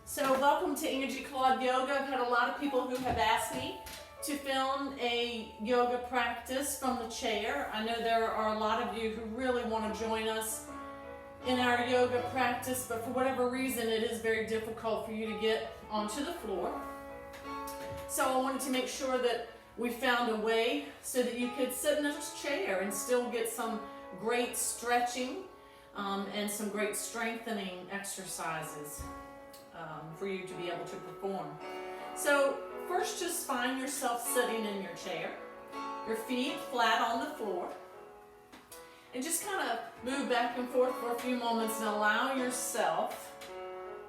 So welcome to Angie Claud Yoga. I've had a lot of people who have asked me to film a yoga practice from the chair. I know there are a lot of you who really want to join us in our yoga practice, but for whatever reason it is very difficult for you to get onto the floor. So I wanted to make sure that we found a way so that you could sit in a chair and still get some great stretching and some great strengthening exercises for you to be able to perform. So first, just find yourself sitting in your chair, your feet flat on the floor, and just kind of move back and forth for a few moments and allow yourself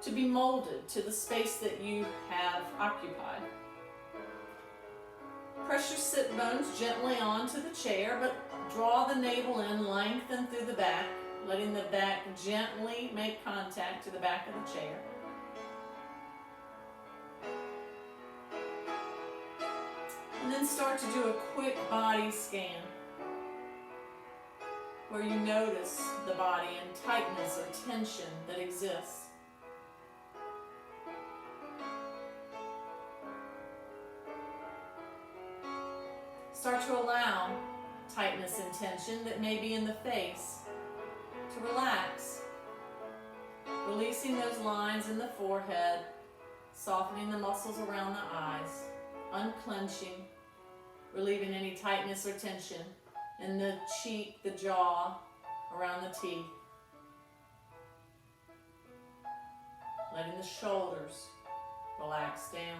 to be molded to the space that you have occupied. Press your sit bones gently onto the chair, but draw the navel in, lengthen through the back, letting the back gently make contact to the back of the chair. And then start to do a quick body scan where you notice the body and tightness or tension that exists. Start to allow tightness and tension that may be in the face to relax, releasing those lines in the forehead, softening the muscles around the eyes, unclenching, relieving any tightness or tension in the cheek, the jaw, around the teeth. Letting the shoulders relax down.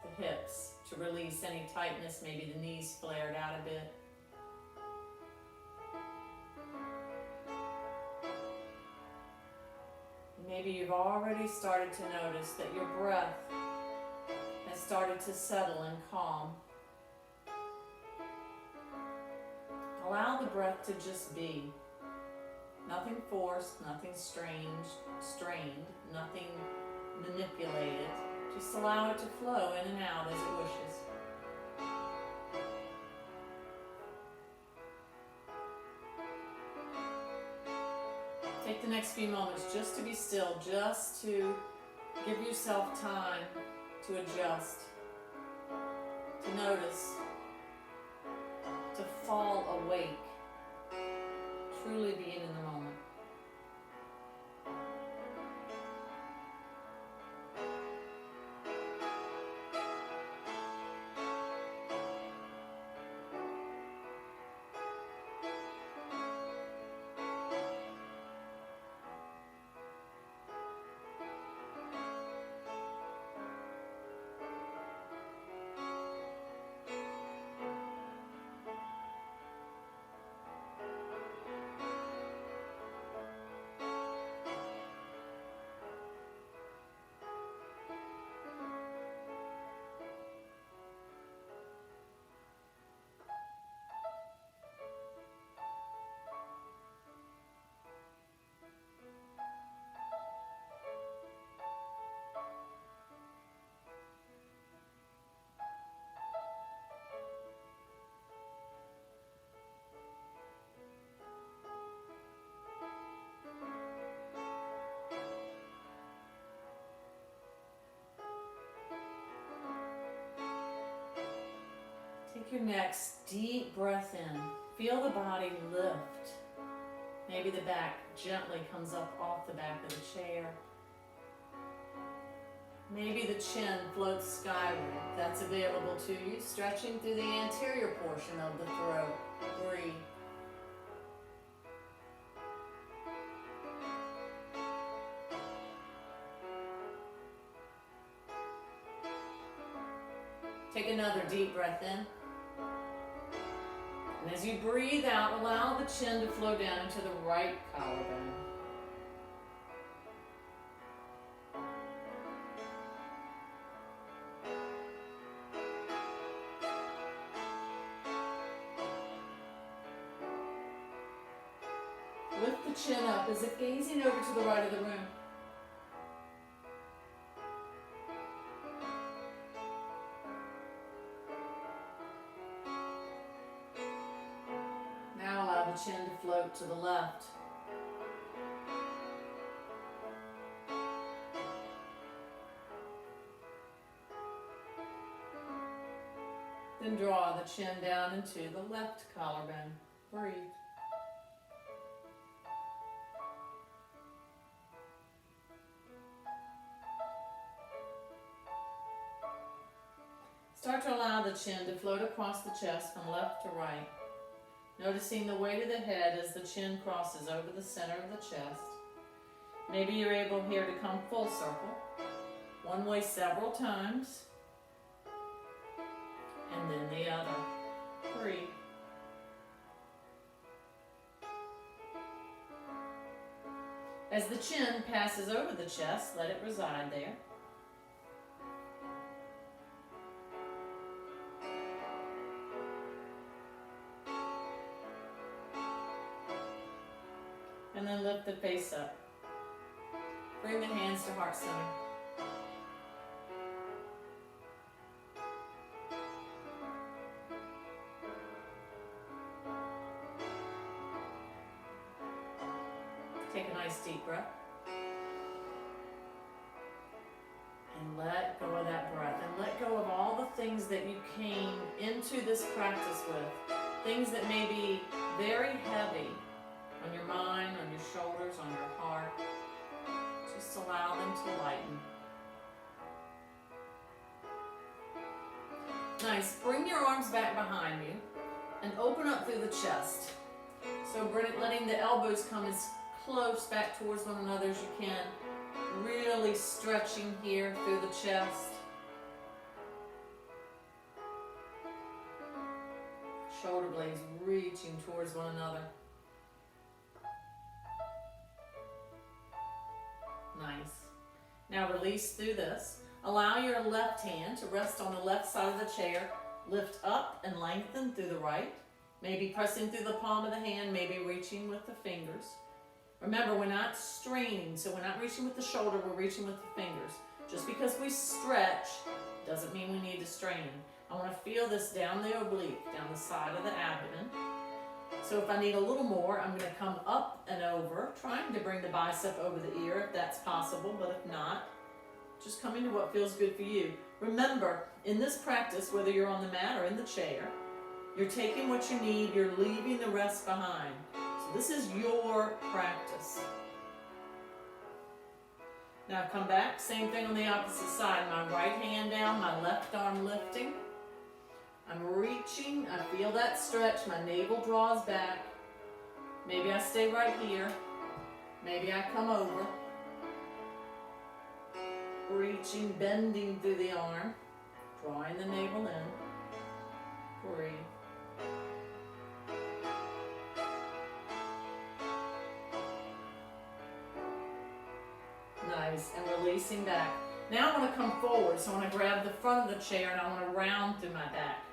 The hips to release any tightness, maybe the knees flared out a bit. Maybe you've already started to notice that your breath has started to settle and calm. Allow the breath to just be. Nothing forced, nothing strained, nothing manipulated. Just allow it to flow in and out as it wishes. Take the next few moments just to be still, just to give yourself time to adjust, to notice, to fall awake, truly being in the moment. Take your next deep breath in. Feel the body lift. Maybe the back gently comes up off the back of the chair. Maybe the chin floats skyward. That's available to you. Stretching through the anterior portion of the throat. Breathe. Take another deep breath in. And as you breathe out, allow the chin to flow down into the right collarbone. Lift the chin up as if gazing over to the right of the room. Chin to float to the left. Then draw the chin down into the left collarbone. Breathe. Start to allow the chin to float across the chest from left to right, noticing the weight of the head as the chin crosses over the center of the chest. Maybe you're able here to come full circle, one way several times, and then the other. Breathe. As the chin passes over the chest, let it reside there. And then lift the face up. Bring the hands to heart center. Take a nice deep breath. And let go of that breath. And let go of all the things that you came into this practice with. Things that may be very heavy on your mind, on your shoulders, on your heart. Just allow them to lighten. Nice. Bring your arms back behind you and open up through the chest. So letting the elbows come as close back towards one another as you can. Really stretching here through the chest. Shoulder blades reaching towards one another. Nice. Now release through this. Allow your left hand to rest on the left side of the chair. Lift up and lengthen through the right. Maybe pressing through the palm of the hand, maybe reaching with the fingers. Remember, we're not straining, so we're not reaching with the shoulder, we're reaching with the fingers. Just because we stretch doesn't mean we need to strain. I want to feel this down the oblique, down the side of the abdomen. So if I need a little more, I'm going to come up and over, trying to bring the bicep over the ear if that's possible, but if not, just coming to what feels good for you. Remember, in this practice, whether you're on the mat or in the chair, you're taking what you need, you're leaving the rest behind. So this is your practice. Now come back, same thing on the opposite side. My right hand down, my left arm lifting. I'm reaching, I feel that stretch, my navel draws back. Maybe I stay right here. Maybe I come over. Reaching, bending through the arm, drawing the navel in. Breathe. Nice, and releasing back. Now I want to come forward, so I want to grab the front of the chair and I want to round through my back.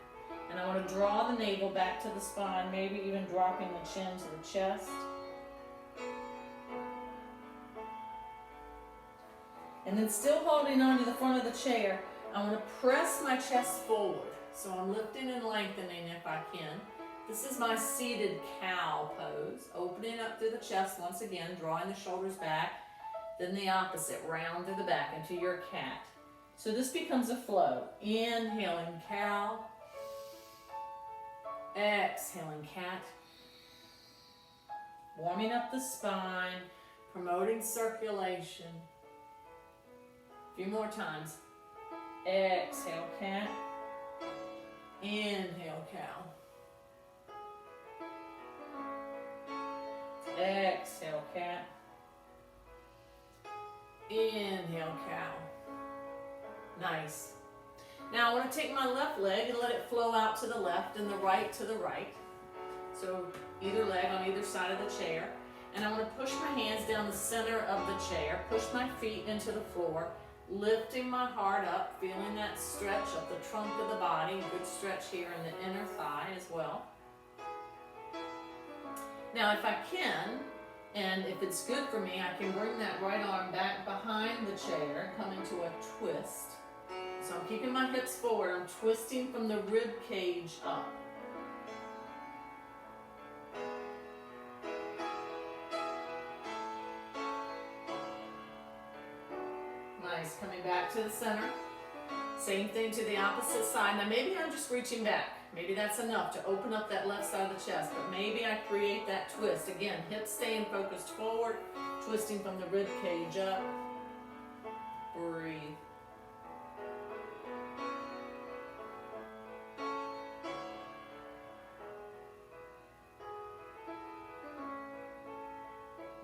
And I want to draw the navel back to the spine, maybe even dropping the chin to the chest. And then still holding on to the front of the chair, I want to press my chest forward. So I'm lifting and lengthening if I can. This is my seated cow pose. Opening up through the chest once again, drawing the shoulders back. Then the opposite, round through the back into your cat. So this becomes a flow. Inhaling cow. Exhaling cat. Warming up the spine, promoting circulation. A few more times. Exhale cat. Inhale cow. Exhale cat. Inhale cow. Nice. Now I want to take my left leg and let it flow out to the left and the right to the right. So either leg on either side of the chair. And I want to push my hands down the center of the chair, push my feet into the floor, lifting my heart up, feeling that stretch up the trunk of the body, good stretch here in the inner thigh as well. Now if I can, and if it's good for me, I can bring that right arm back behind the chair, come into a twist. So I'm keeping my hips forward, I'm twisting from the rib cage up. Nice, coming back to the center. Same thing to the opposite side. Now maybe I'm just reaching back. Maybe that's enough to open up that left side of the chest, but maybe I create that twist. Again, hips staying focused forward, twisting from the rib cage up. Breathe.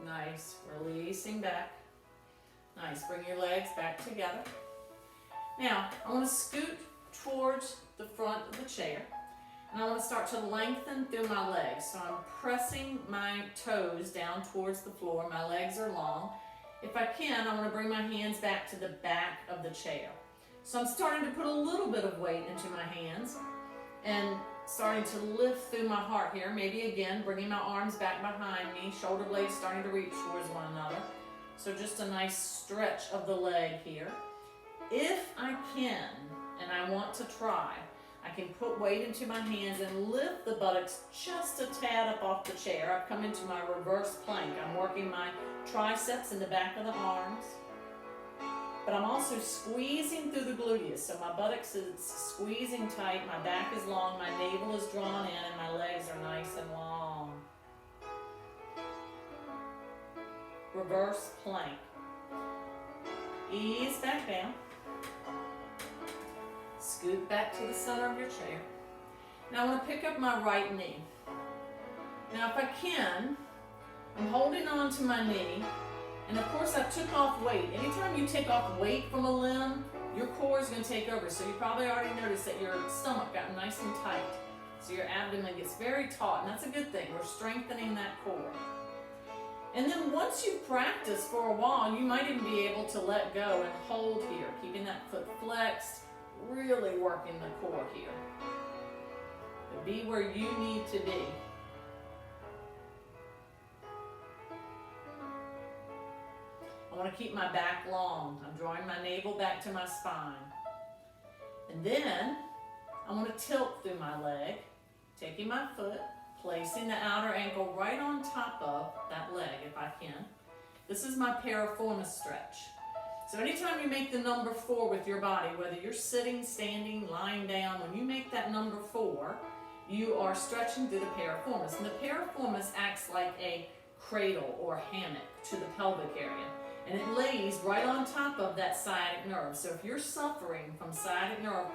Nice, releasing back. Nice, bring your legs back together. Now, I want to scoot towards the front of the chair. And I want to start to lengthen through my legs. So I'm pressing my toes down towards the floor. My legs are long. If I can, I want to bring my hands back to the back of the chair. So I'm starting to put a little bit of weight into my hands and starting to lift through my heart here. Maybe again, bringing my arms back behind me, shoulder blades starting to reach towards one another. So just a nice stretch of the leg here. If I can, and I want to try, I can put weight into my hands and lift the buttocks just a tad up off the chair. I've come into my reverse plank. I'm working my triceps in the back of the arms, but I'm also squeezing through the gluteus. So my buttocks is squeezing tight, my back is long, my navel is drawn in, and my legs are nice and long. Reverse plank. Ease back down. Scoot back to the center of your chair. Now I want to pick up my right knee. Now if I can, I'm holding on to my knee, and of course I took off weight. Anytime you take off weight from a limb, your core is going to take over. So you probably already noticed that your stomach got nice and tight. So your abdomen gets very taut, and that's a good thing. We're strengthening that core. And then once you practice for a while, you might even be able to let go and hold here, keeping that foot flexed, really working the core here. But be where you need to be. I want to keep my back long. I'm drawing my navel back to my spine. And then I want to tilt through my leg, taking my foot, placing the outer ankle right on top of that leg if I can. This is my piriformis stretch. So anytime you make the number 4 with your body, whether you're sitting, standing, lying down, when you make that number 4, you are stretching through the piriformis. And the piriformis acts like a cradle or hammock to the pelvic area. And it lays right on top of that sciatic nerve. So if you're suffering from sciatic nerve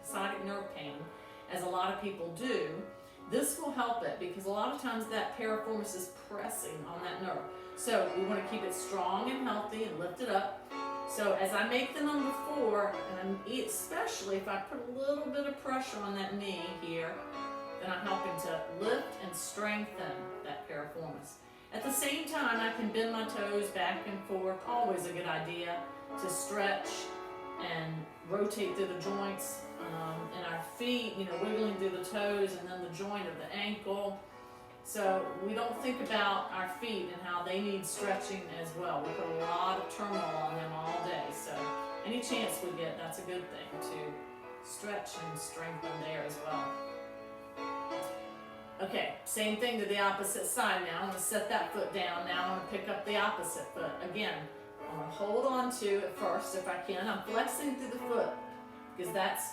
sciatic nerve pain, as a lot of people do, this will help it because a lot of times that piriformis is pressing on that nerve. So we want to keep it strong and healthy and lift it up. So as I make the number 4, and especially if I put a little bit of pressure on that knee here, then I'm helping to lift and strengthen that piriformis. At the same time, I can bend my toes back and forth. Always a good idea to stretch and rotate through the joints and our feet, wiggling through the toes and then the joint of the ankle. So we don't think about our feet and how they need stretching as well. We put a lot of turmoil on them all day. So any chance we get, that's a good thing to stretch and strengthen there as well. Okay, same thing to the opposite side now. I'm going to set that foot down. Now I'm going to pick up the opposite foot. Again, I'm going to hold on to it first if I can. I'm flexing through the foot because that's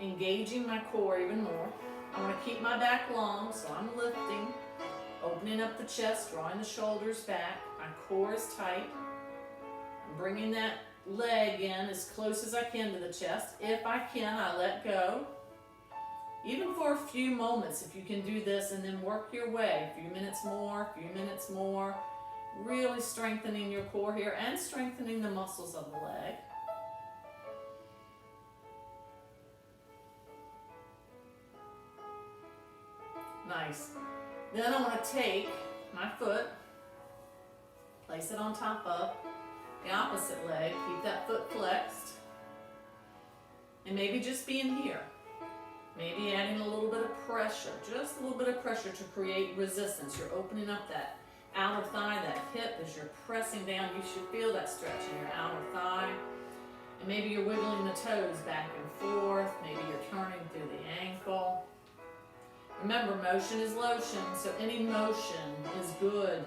engaging my core even more. I'm going to keep my back long, so I'm lifting, opening up the chest, drawing the shoulders back. My core is tight. I'm bringing that leg in as close as I can to the chest. If I can, I let go. Even for a few moments, if you can do this and then work your way, a few minutes more, really strengthening your core here and strengthening the muscles of the leg. Nice. Then I want to take my foot, place it on top of the opposite leg, keep that foot flexed, and maybe just be in here. Maybe adding a little bit of pressure, just a little bit of pressure to create resistance. You're opening up that outer thigh, that hip as you're pressing down. You should feel that stretch in your outer thigh. And maybe you're wiggling the toes back and forth. Maybe you're turning through the ankle. Remember, motion is lotion, so any motion is good.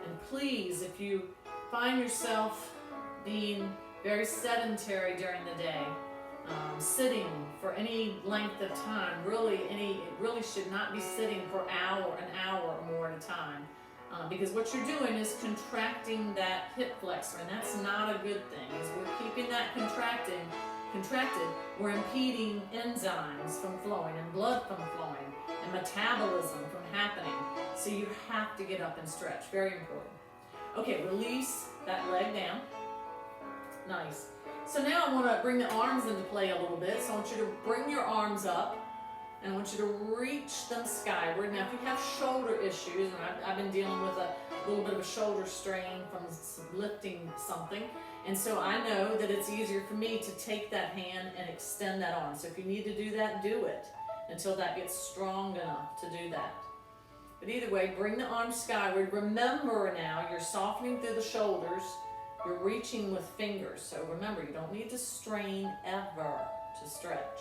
And please, if you find yourself being very sedentary during the day, sitting for any length of time, it really should not be sitting for an hour or more at a time, because what you're doing is contracting that hip flexor, and that's not a good thing. As we're keeping that contracted, we're impeding enzymes from flowing and blood from flowing and metabolism from happening. So you have to get up and stretch, very important. Okay, release that leg down. Nice. So now I want to bring the arms into play a little bit. So I want you to bring your arms up, and I want you to reach them skyward. Now, if you have shoulder issues, and I've been dealing with a little bit of a shoulder strain from lifting something, and so I know that it's easier for me to take that hand and extend that arm. So if you need to do that, do it until that gets strong enough to do that. But either way, bring the arms skyward. Remember now, you're softening through the shoulders. You're reaching with fingers. So remember, you don't need to strain ever to stretch.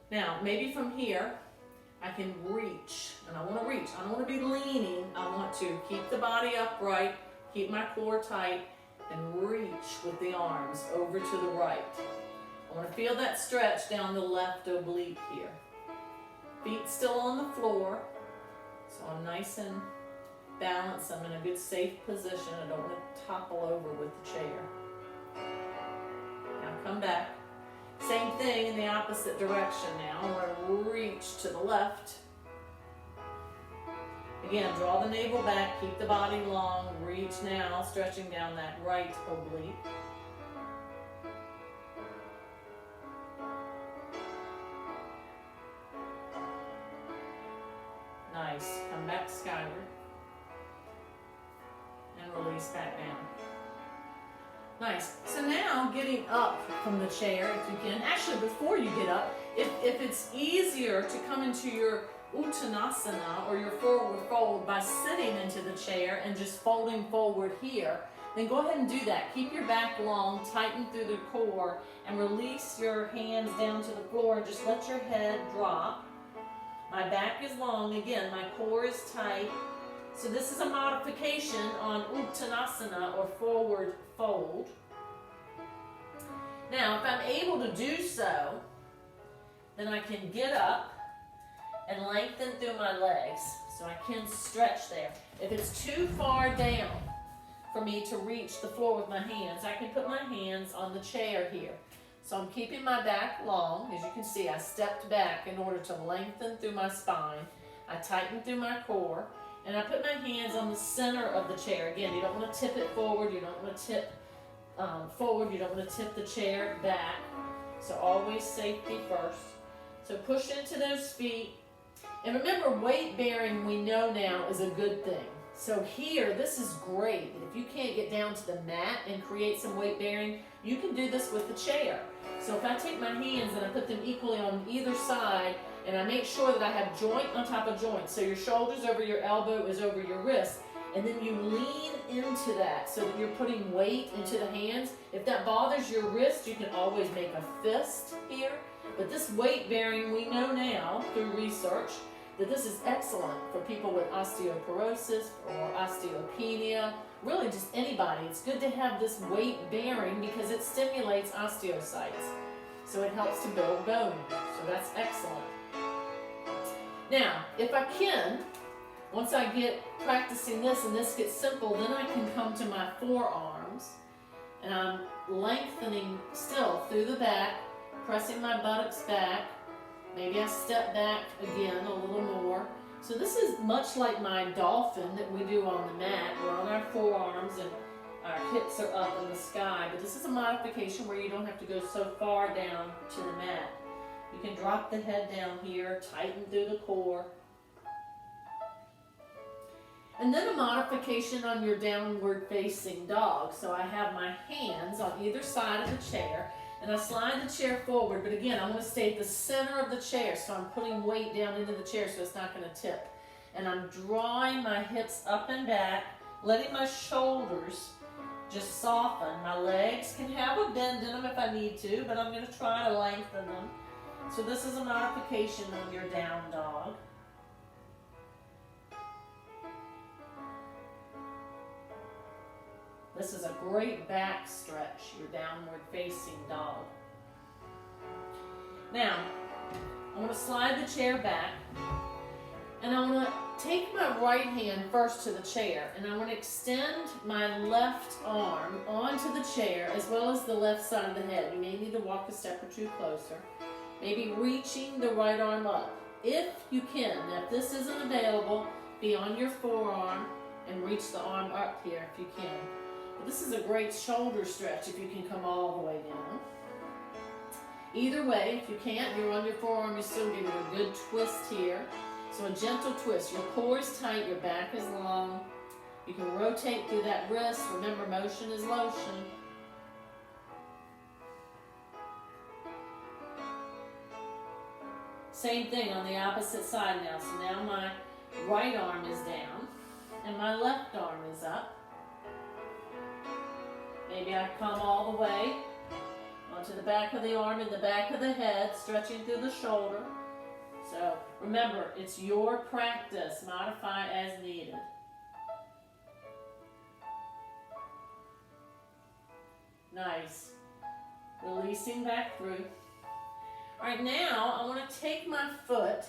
Now, maybe from here, I can reach. And I want to reach. I don't want to be leaning. I want to keep the body upright, keep my core tight, and reach with the arms over to the right. I want to feel that stretch down the left oblique here. Feet still on the floor, so I'm nice and balanced. I'm in a good safe position. I don't want to topple over with the chair. Now come back. Same thing in the opposite direction now. I'm going to reach to the left. Again, draw the navel back, keep the body long, reach now, stretching down that right oblique. Nice. Come back skyward. And release back down. Nice. So now getting up from the chair, if you can. Actually, before you get up, if it's easier to come into your Uttanasana or your forward fold by sitting into the chair and just folding forward here, then go ahead and do that. Keep your back long, tighten through the core, and release your hands down to the floor and just let your head drop. My back is long. Again, my core is tight. So this is a modification on Uttanasana or forward fold. Now, if I'm able to do so, then I can get up and lengthen through my legs. So I can stretch there. If it's too far down for me to reach the floor with my hands, I can put my hands on the chair here. So I'm keeping my back long. As you can see, I stepped back in order to lengthen through my spine. I tighten through my core. And I put my hands on the center of the chair. Again, you don't want to tip it forward. You don't want to tip forward. You don't want to tip the chair back. So always safety first. So push into those feet. And remember, weight bearing we know now is a good thing. So here, this is great. If you can't get down to the mat and create some weight bearing, you can do this with the chair. So if I take my hands and I put them equally on either side, and I make sure that I have joint on top of joint. So your shoulders over your elbow is over your wrist. And then you lean into that so that you're putting weight into the hands. If that bothers your wrist, you can always make a fist here. But this weight bearing, we know now through research that this is excellent for people with osteoporosis or osteopenia. Really just anybody. It's good to have this weight bearing because it stimulates osteocytes. So it helps to build bone. So that's excellent. Now, if I can, once I get practicing this and this gets simple, then I can come to my forearms and I'm lengthening still through the back, pressing my buttocks back. Maybe I step back again a little more. So this is much like my dolphin that we do on the mat. We're on our forearms and our hips are up in the sky, but this is a modification where you don't have to go so far down to the mat. You can drop the head down here, tighten through the core. And then a modification on your downward facing dog. So I have my hands on either side of the chair and I slide the chair forward. But again, I want to stay at the center of the chair. So I'm putting weight down into the chair so it's not going to tip. And I'm drawing my hips up and back, letting my shoulders just soften. My legs can have a bend in them if I need to, but I'm going to try to lengthen them. So this is a modification on your down dog. The This is a great back stretch, your downward facing dog. Now, I want to slide the chair back, and I want to take my right hand first to the chair, and I want to extend my left arm onto the chair as well as the left side of the head. You may need to walk a step or two closer. Maybe reaching the right arm up. If you can, now if this isn't available, be on your forearm and reach the arm up here if you can. But this is a great shoulder stretch if you can come all the way down. Either way, if you can't, you're on your forearm, you're still giving a good twist here. So a gentle twist. Your core is tight, your back is long. You can rotate through that wrist. Remember, motion is motion. Same thing on the opposite side now. So now my right arm is down and my left arm is up. Maybe I come all the way onto the back of the arm and the back of the head, stretching through the shoulder. So remember, it's your practice. Modify as needed. Nice. Releasing back through. All right, now I want to take my foot,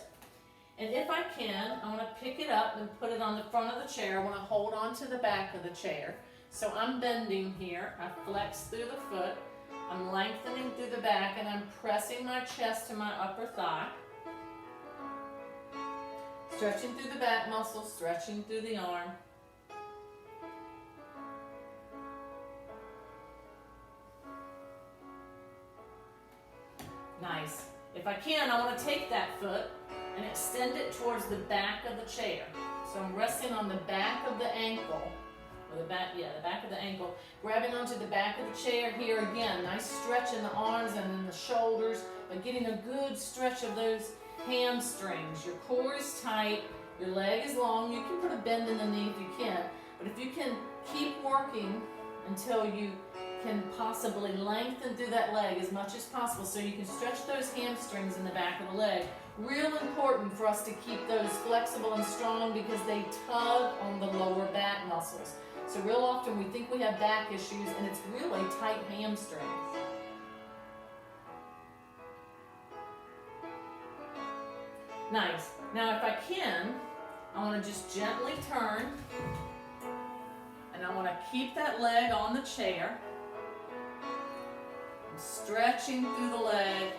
and if I can, I want to pick it up and put it on the front of the chair. I want to hold on to the back of the chair. So I'm bending here. I flex through the foot. I'm lengthening through the back, and I'm pressing my chest to my upper thigh. Stretching through the back muscles, stretching through the arm. Nice. If I can, I want to take that foot and extend it towards the back of the chair. So I'm resting on the back of the ankle, or the back of the ankle, grabbing onto the back of the chair here again. Nice stretch in the arms and in the shoulders, but getting a good stretch of those hamstrings. Your core is tight, your leg is long. You can put a bend in the knee if you can, but if you can keep working until you can possibly lengthen through that leg as much as possible so you can stretch those hamstrings in the back of the leg. Real important for us to keep those flexible and strong because they tug on the lower back muscles. So real often we think we have back issues and it's really tight hamstrings. Nice. Now if I can, I want to just gently turn and I want to keep that leg on the chair. I'm stretching through the leg,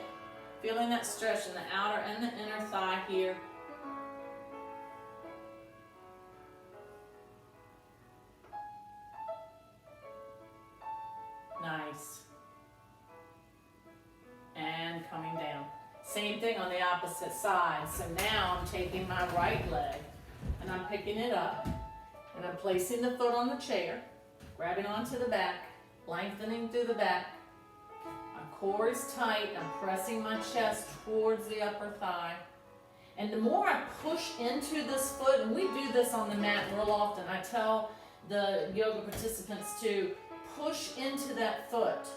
feeling that stretch in the outer and the inner thigh here. Nice. And coming down. Same thing on the opposite side. So now I'm taking my right leg and I'm picking it up and I'm placing the foot on the chair, grabbing onto the back, lengthening through the back. My core is tight. I'm pressing my chest towards the upper thigh. And the more I push into this foot, and we do this on the mat real often, I tell the yoga participants to push into that foot.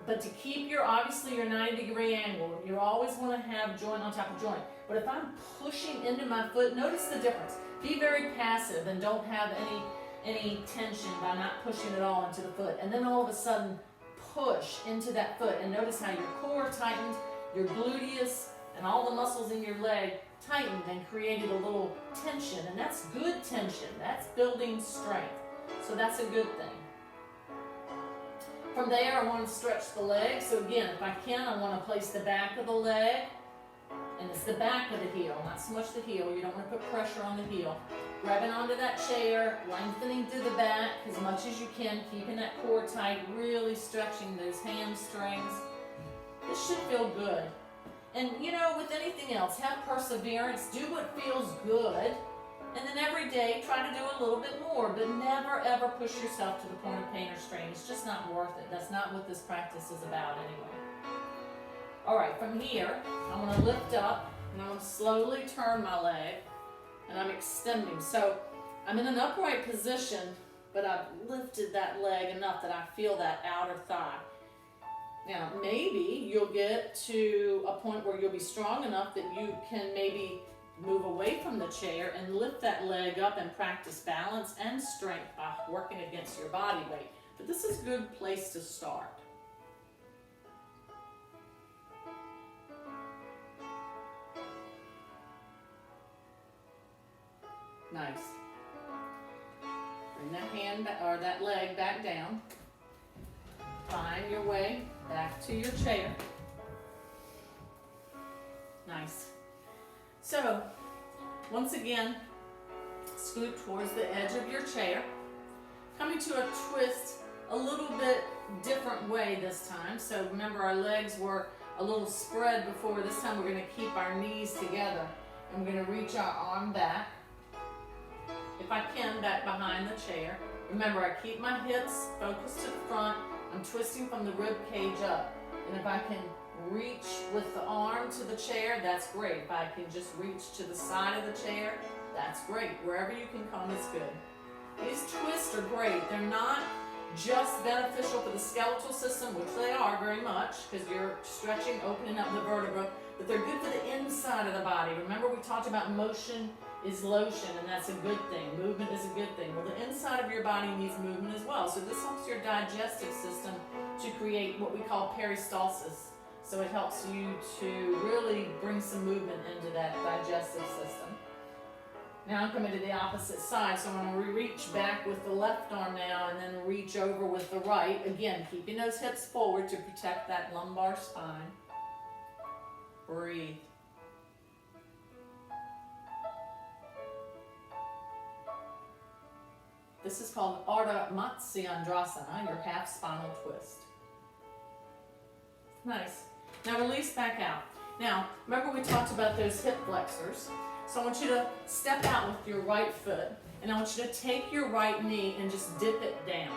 But to keep obviously your 90-degree angle, you always want to have joint on top of joint. But if I'm pushing into my foot, notice the difference. Be very passive and don't have any tension by not pushing at all into the foot. And then all of a sudden, push into that foot. And notice how your core tightened, your gluteus, and all the muscles in your leg tightened and created a little tension. And that's good tension. That's building strength. So that's a good thing. From there, I want to stretch the leg. So again, if I can, I want to place the back of the leg, and it's the back of the heel, not so much the heel. You don't want to put pressure on the heel. Grabbing onto that chair, lengthening through the back as much as you can, keeping that core tight, really stretching those hamstrings. This should feel good. And you know, with anything else, have perseverance, do what feels good, and then every day try to do a little bit more, but never ever push yourself to the point of pain or strain. It's just not worth it. That's not what this practice is about anyway. All right, from here, I want to lift up and I want to slowly turn my leg and I'm extending. So I'm in an upright position, but I've lifted that leg enough that I feel that outer thigh. Now, maybe you'll get to a point where you'll be strong enough that you can maybe move away from the chair and lift that leg up and practice balance and strength by working against your body weight. but this is a good place to start. Nice. Bring that hand or that leg back down. Find your way back to your chair. Nice. So, once again, scoot towards the edge of your chair. Coming to a twist a little bit different way this time. So remember, our legs were a little spread before. This time we're going to keep our knees together. And we're going to reach our arm back. If I can, back behind the chair. Remember, I keep my hips focused to the front. I'm twisting from the rib cage up. And if I can reach with the arm to the chair, that's great. If I can just reach to the side of the chair, that's great. Wherever you can come is good. These twists are great. They're not just beneficial for the skeletal system, which they are very much, because you're stretching, opening up the vertebra, but they're good for the inside of the body. Remember, we talked about motion is lotion, and that's a good thing. Movement is a good thing. Well, the inside of your body needs movement as well. So this helps your digestive system to create what we call peristalsis. So it helps you to really bring some movement into that digestive system. Now I'm coming to the opposite side, so I'm going to reach back with the left arm now and then reach over with the right. Again, keeping those hips forward to protect that lumbar spine. Breathe. This is called Ardha Matsyendrasana, your half spinal twist. Nice. Now release back out. Now, remember we talked about those hip flexors. So I want you to step out with your right foot, and I want you to take your right knee and just dip it down.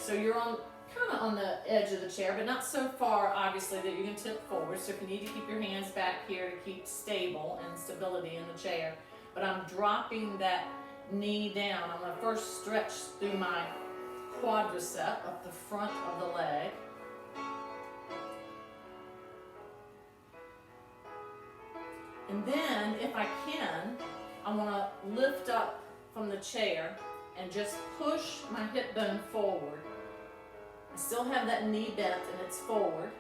So you're on kind of on the edge of the chair, but not so far, obviously, that you can tip forward. So if you need to keep your hands back here to keep stable and stability in the chair. But I'm dropping that knee down. I'm going to first stretch through my quadricep up the front of the leg. And then, if I can, I want to lift up from the chair and just push my hip bone forward. I still have that knee bent and it's forward.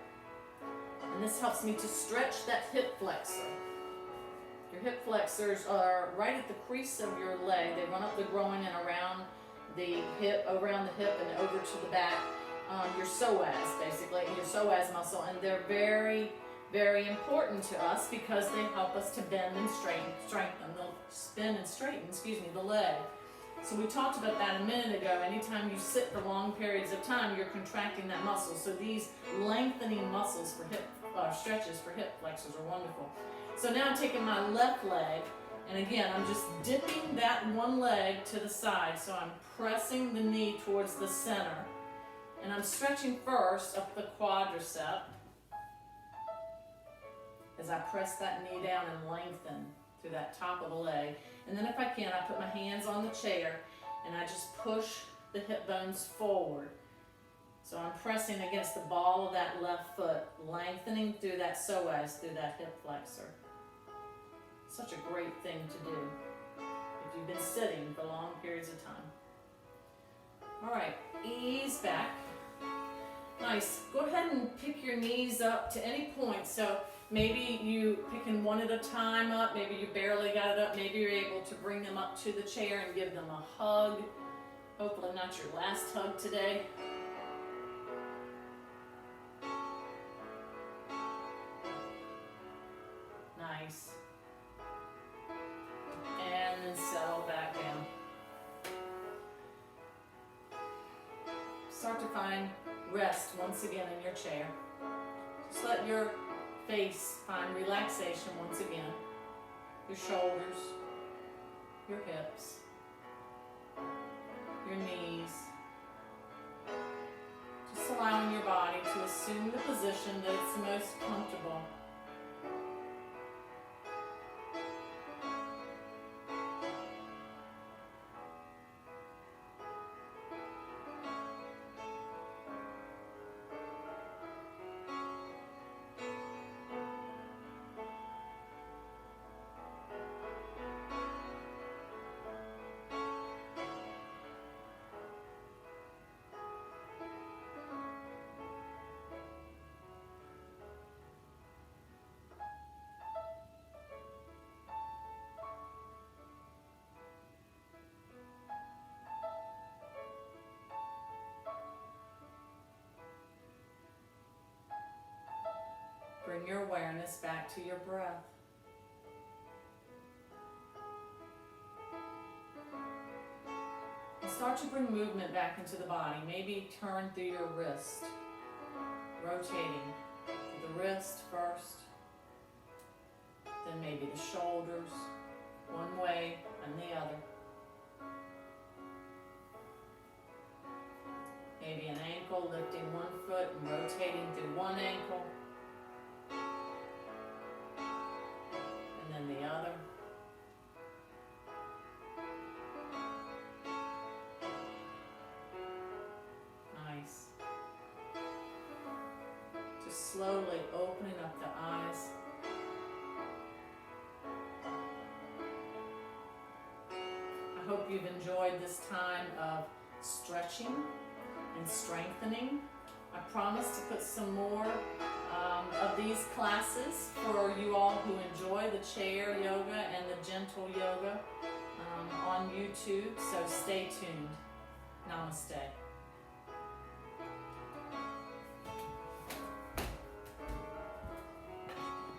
And this helps me to stretch that hip flexor. Your hip flexors are right at the crease of your leg. They run up the groin and around the hip and over to the back. Your psoas, basically, your psoas muscle, and they're very, very important to us because they help us to bend and strengthen, the leg. So we talked about that a minute ago. Anytime you sit for long periods of time, you're contracting that muscle. So these lengthening muscles for hip stretches for hip flexors are wonderful. So now I'm taking my left leg, and again, I'm just dipping that one leg to the side. So I'm pressing the knee towards the center, and I'm stretching first up the quadricep as I press that knee down and lengthen through that top of the leg. And then if I can, I put my hands on the chair and I just push the hip bones forward. So I'm pressing against the ball of that left foot, lengthening through that psoas, through that hip flexor. Such a great thing to do if you've been sitting for long periods of time. All right, ease back. Nice. Go ahead and pick your knees up to any point. So maybe you picking one at a time up, maybe you barely got it up, maybe you're able to bring them up to the chair and give them a hug. Hopefully not your last hug today. Nice. And then settle back down. Start to find rest once again in your chair. Just let your face find relaxation once again. Your shoulders, your hips, your knees. Just allowing your body to assume the position that it's most comfortable. bring your awareness back to your breath. And start to bring movement back into the body. Maybe turn through your wrist, rotating the wrist first, then maybe the shoulders, one way and the other. Maybe an ankle, lifting one foot and rotating through one ankle, and then the other. Nice. Just slowly opening up the eyes. I hope you've enjoyed this time of stretching and strengthening. I promise to put some more of these classes for you all who enjoy the chair yoga and the gentle yoga on YouTube, so stay tuned. Namaste.